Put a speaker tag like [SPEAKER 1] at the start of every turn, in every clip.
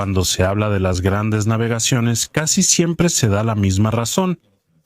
[SPEAKER 1] cuando se habla de las grandes navegaciones, casi siempre se da la misma razón: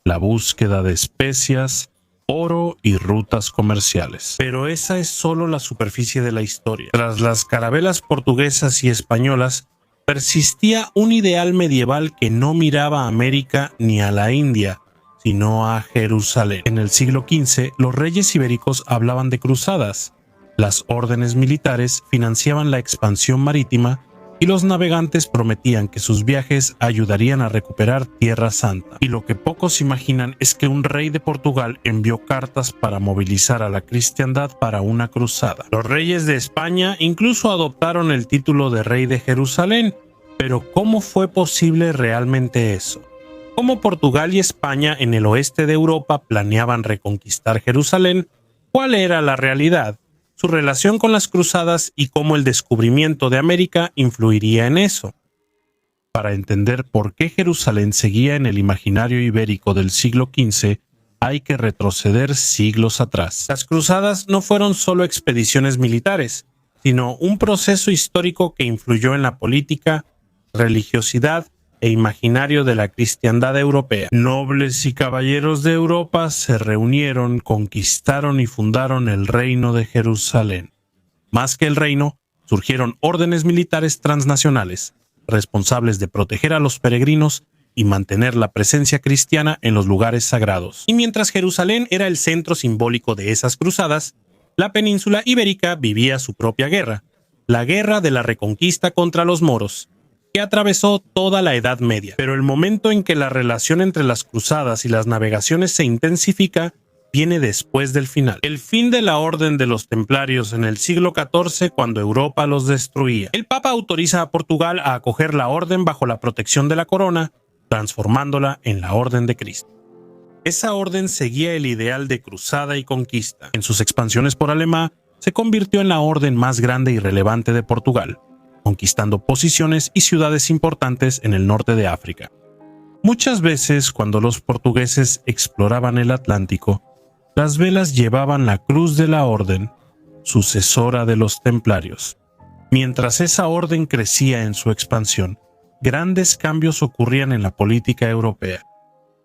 [SPEAKER 1] la búsqueda de especias, oro y rutas comerciales. Pero esa es solo la superficie de la historia. Tras las carabelas portuguesas y españolas, persistía un ideal medieval que no miraba a América ni a la India, sino a Jerusalén. En el siglo XV, los reyes ibéricos hablaban de cruzadas. Las órdenes militares financiaban la expansión marítima y los navegantes prometían que sus viajes ayudarían a recuperar Tierra Santa. Y lo que pocos imaginan es que un rey de Portugal envió cartas para movilizar a la cristiandad para una cruzada. Los reyes de España incluso adoptaron el título de rey de Jerusalén, pero ¿cómo fue posible realmente eso? ¿Cómo Portugal y España en el oeste de Europa planeaban reconquistar Jerusalén? ¿Cuál era la realidad? Su relación con las cruzadas y cómo el descubrimiento de América influiría en eso. Para entender por qué Jerusalén seguía en el imaginario ibérico del siglo XV, hay que retroceder siglos atrás. Las cruzadas no fueron solo expediciones militares, sino un proceso histórico que influyó en la política, religiosidad e imaginario de la cristiandad europea. Nobles y caballeros de Europa se reunieron, conquistaron y fundaron el reino de Jerusalén. Más que el reino, surgieron órdenes militares transnacionales, responsables de proteger a los peregrinos y mantener la presencia cristiana en los lugares sagrados. Y mientras Jerusalén era el centro simbólico de esas cruzadas, la península ibérica vivía su propia guerra, la guerra de la reconquista contra los moros, que atravesó toda la Edad Media. Pero el momento en que la relación entre las cruzadas y las navegaciones se intensifica viene después del final. El fin de la Orden de los Templarios en el siglo XIV, cuando Europa los destruía. El Papa autoriza a Portugal a acoger la orden bajo la protección de la corona, transformándola en la Orden de Cristo. Esa orden seguía el ideal de cruzada y conquista. En sus expansiones por Alemania, se convirtió en la orden más grande y relevante de Portugal, conquistando posiciones y ciudades importantes en el norte de África. Muchas veces, cuando los portugueses exploraban el Atlántico, las velas llevaban la cruz de la orden, sucesora de los templarios. Mientras esa orden crecía en su expansión, grandes cambios ocurrían en la política europea.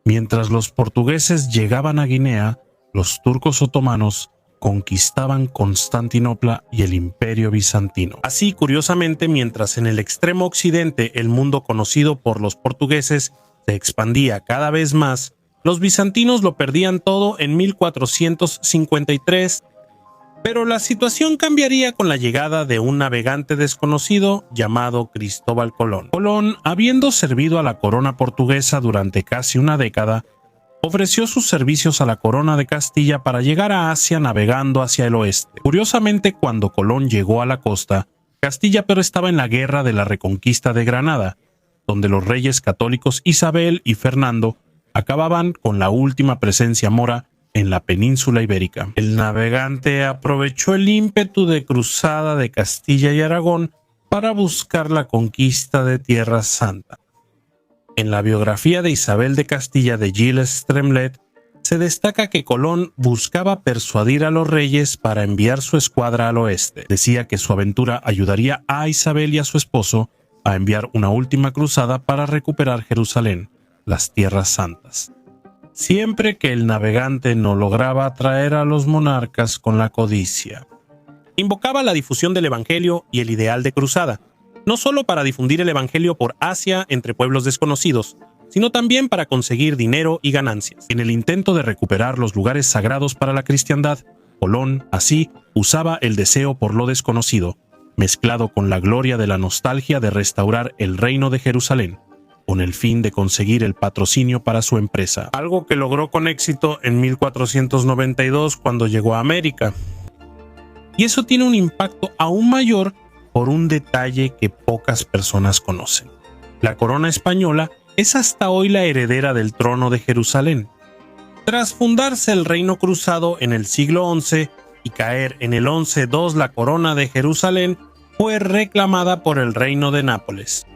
[SPEAKER 1] Mientras los portugueses llegaban a Guinea, los turcos otomanos conquistaban Constantinopla y el Imperio Bizantino. Así, curiosamente, mientras en el extremo occidente el mundo conocido por los portugueses se expandía cada vez más, los bizantinos lo perdían todo en 1453, pero la situación cambiaría con la llegada de un navegante desconocido llamado Cristóbal Colón. Colón, habiendo servido a la corona portuguesa durante casi una década, ofreció sus servicios a la corona de Castilla para llegar a Asia navegando hacia el oeste. Curiosamente, cuando Colón llegó a la costa, Castilla pero estaba en la guerra de la reconquista de Granada, donde los reyes católicos Isabel y Fernando acababan con la última presencia mora en la península ibérica. El navegante aprovechó el ímpetu de cruzada de Castilla y Aragón para buscar la conquista de Tierra Santa. En la biografía de Isabel de Castilla de Gilles Stremlet, se destaca que Colón buscaba persuadir a los reyes para enviar su escuadra al oeste. Decía que su aventura ayudaría a Isabel y a su esposo a enviar una última cruzada para recuperar Jerusalén, las Tierras Santas. Siempre que el navegante no lograba atraer a los monarcas con la codicia. Invocaba la difusión del evangelio y el ideal de cruzada, no solo para difundir el evangelio por Asia entre pueblos desconocidos, sino también para conseguir dinero y ganancias. En el intento de recuperar los lugares sagrados para la cristiandad, Colón, así, usaba el deseo por lo desconocido, mezclado con la gloria de la nostalgia de restaurar el reino de Jerusalén, con el fin de conseguir el patrocinio para su empresa, algo que logró con éxito en 1492 cuando llegó a América. Y eso tiene un impacto aún mayor por un detalle que pocas personas conocen. La corona española es hasta hoy la heredera del trono de Jerusalén. Tras fundarse el reino cruzado en el siglo XI y caer en el 1102 la corona de Jerusalén, fue reclamada por el reino de Nápoles.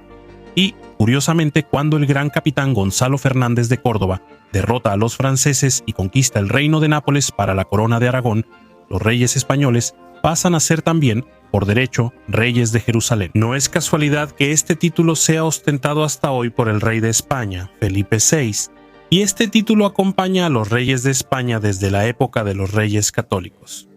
[SPEAKER 1] Y, curiosamente, cuando el gran capitán Gonzalo Fernández de Córdoba derrota a los franceses y conquista el reino de Nápoles para la corona de Aragón, los reyes españoles pasan a ser también por derecho, reyes de Jerusalén. No es casualidad que este título sea ostentado hasta hoy por el rey de España, Felipe VI, y este título acompaña a los reyes de España desde la época de los reyes católicos.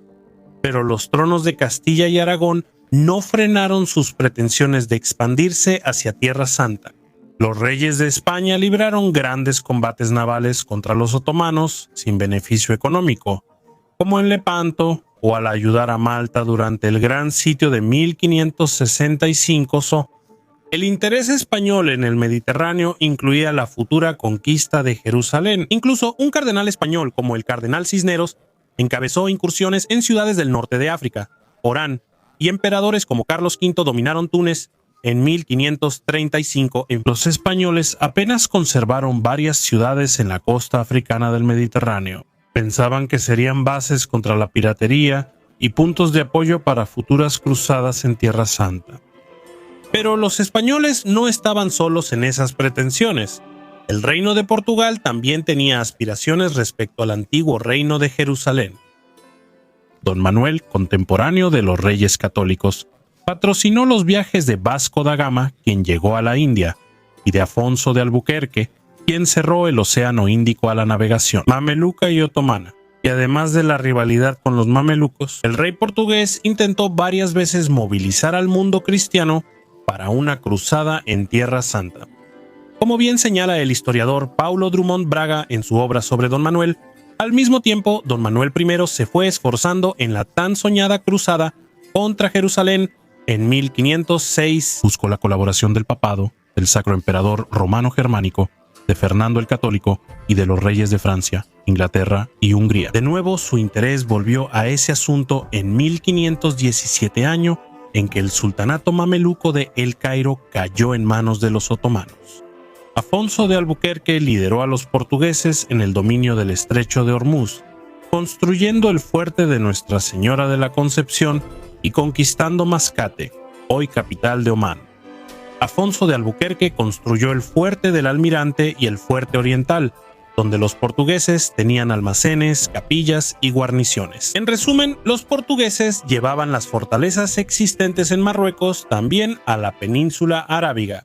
[SPEAKER 1] Pero los tronos de Castilla y Aragón no frenaron sus pretensiones de expandirse hacia Tierra Santa. Los reyes de España libraron grandes combates navales contra los otomanos sin beneficio económico, como en Lepanto o al ayudar a Malta durante el gran sitio de 1565. El interés español en el Mediterráneo incluía la futura conquista de Jerusalén. Incluso un cardenal español como el cardenal Cisneros encabezó incursiones en ciudades del norte de África, Orán, y emperadores como Carlos V dominaron Túnez en 1535. Los españoles apenas conservaron varias ciudades en la costa africana del Mediterráneo. Pensaban que serían bases contra la piratería y puntos de apoyo para futuras cruzadas en Tierra Santa. Pero los españoles no estaban solos en esas pretensiones. El reino de Portugal también tenía aspiraciones respecto al antiguo reino de Jerusalén. Don Manuel, contemporáneo de los reyes católicos, patrocinó los viajes de Vasco da Gama, quien llegó a la India, y de Afonso de Albuquerque, quien cerró el Océano Índico a la navegación mameluca y otomana. Y además de la rivalidad con los mamelucos, el rey portugués intentó varias veces movilizar al mundo cristiano para una cruzada en Tierra Santa. Como bien señala el historiador Paulo Drummond Braga en su obra sobre Don Manuel, al mismo tiempo Don Manuel I se fue esforzando en la tan soñada cruzada contra Jerusalén. En 1506 buscó la colaboración del papado, del Sacro Emperador Romano Germánico, de Fernando el Católico y de los reyes de Francia, Inglaterra y Hungría. De nuevo su interés volvió a ese asunto en 1517, año en que el sultanato mameluco de El Cairo cayó en manos de los otomanos. Afonso de Albuquerque lideró a los portugueses en el dominio del estrecho de Ormuz, construyendo el fuerte de Nuestra Señora de la Concepción y conquistando Mascate, hoy capital de Omán. Afonso de Albuquerque construyó el fuerte del Almirante y el fuerte oriental, donde los portugueses tenían almacenes, capillas y guarniciones. En resumen, los portugueses llevaban las fortalezas existentes en Marruecos también a la península arábiga.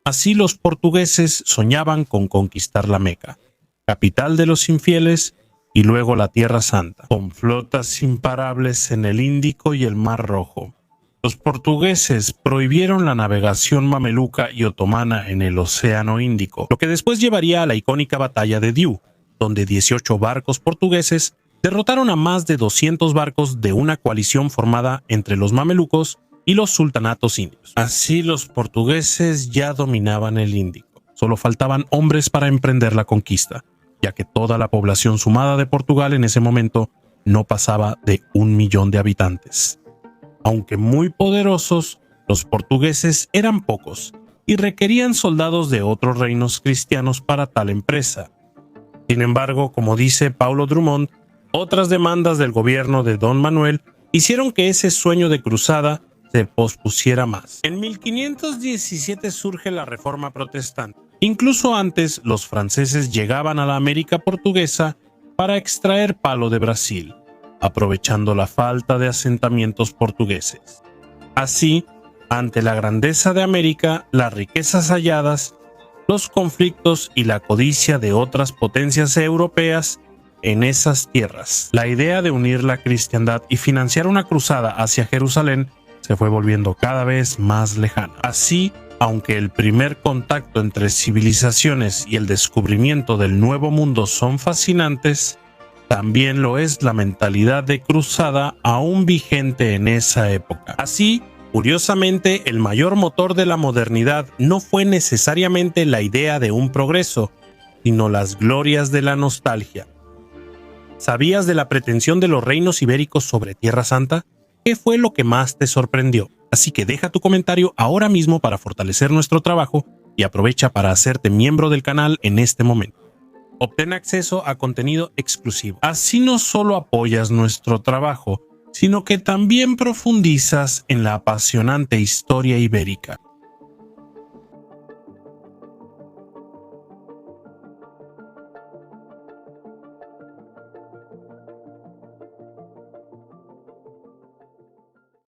[SPEAKER 1] Así los portugueses soñaban con conquistar la Meca, capital de los infieles, y luego la Tierra Santa, con flotas imparables en el Índico y el Mar Rojo. Los portugueses prohibieron la navegación mameluca y otomana en el Océano Índico, lo que después llevaría a la icónica batalla de Diu, donde 18 barcos portugueses derrotaron a más de 200 barcos de una coalición formada entre los mamelucos y los sultanatos indios. Así los portugueses ya dominaban el Índico. Solo faltaban hombres para emprender la conquista, ya que toda la población sumada de Portugal en ese momento no pasaba de 1 millón de habitantes. Aunque muy poderosos, los portugueses eran pocos y requerían soldados de otros reinos cristianos para tal empresa. Sin embargo, como dice Paulo Drummond, otras demandas del gobierno de Don Manuel hicieron que ese sueño de cruzada se pospusiera más. En 1517 surge la Reforma Protestante. Incluso antes, los franceses llegaban a la América portuguesa para extraer palo de Brasil, aprovechando la falta de asentamientos portugueses. Así, ante la grandeza de América, las riquezas halladas, los conflictos y la codicia de otras potencias europeas en esas tierras, la idea de unir la cristiandad y financiar una cruzada hacia Jerusalén se fue volviendo cada vez más lejana. Así, aunque el primer contacto entre civilizaciones y el descubrimiento del Nuevo Mundo son fascinantes, también lo es la mentalidad de cruzada aún vigente en esa época. Así, curiosamente, el mayor motor de la modernidad no fue necesariamente la idea de un progreso, sino las glorias de la nostalgia. ¿Sabías de la pretensión de los reinos ibéricos sobre Tierra Santa? ¿Qué fue lo que más te sorprendió? Así que deja tu comentario ahora mismo para fortalecer nuestro trabajo y aprovecha para hacerte miembro del canal en este momento. Obtén acceso a contenido exclusivo. Así no solo apoyas nuestro trabajo, sino que también profundizas en la apasionante historia ibérica.